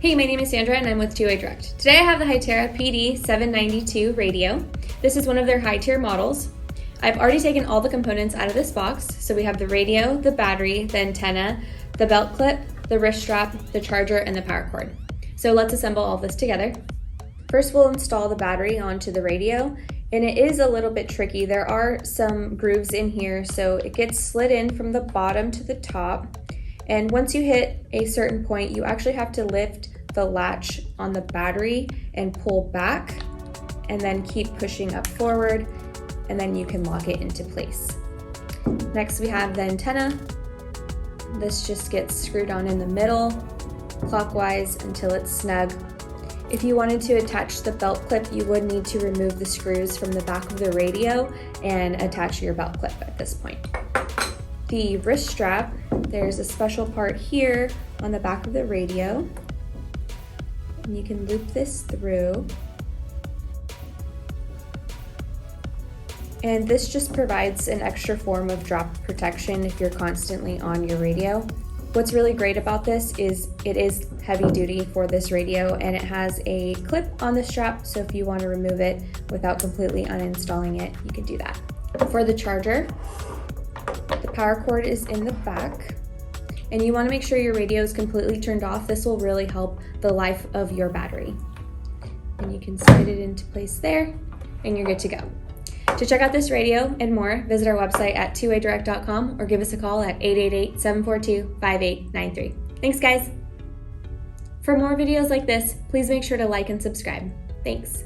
Hey, my name is Sandra and I'm with Two-Way Direct. Today I have the Hytera PD792 radio. This is one of their high-tier models. I've already taken all the components out of this box. So we have the radio, the battery, the antenna, the belt clip, the wrist strap, the charger, and the power cord. So let's assemble all this together. First, we'll install the battery onto the radio, and it is a little bit tricky. There are some grooves in here, so it gets slid in from the bottom to the top. And once you hit a certain point, you actually have to lift the latch on the battery and pull back, and then keep pushing up forward, and then you can lock it into place. Next, we have the antenna. This just gets screwed on in the middle, clockwise until it's snug. If you wanted to attach the belt clip, you would need to remove the screws from the back of the radio and attach your belt clip at this point. The wrist strap, there's a special part here on the back of the radio, and you can loop this through. And this just provides an extra form of drop protection if you're constantly on your radio. What's really great about this is it is heavy duty for this radio, and it has a clip on the strap, so if you want to remove it without completely uninstalling it, you can do that. For the charger, the power cord is in the back, and you want to make sure your radio is completely turned off. This will really help the life of your battery. And you can slide it into place there, and you're good to go. To check out this radio and more, visit our website at twowaydirect.com or give us a call at 888-742-5893. Thanks, guys. For more videos like this, please make sure to like and subscribe. Thanks.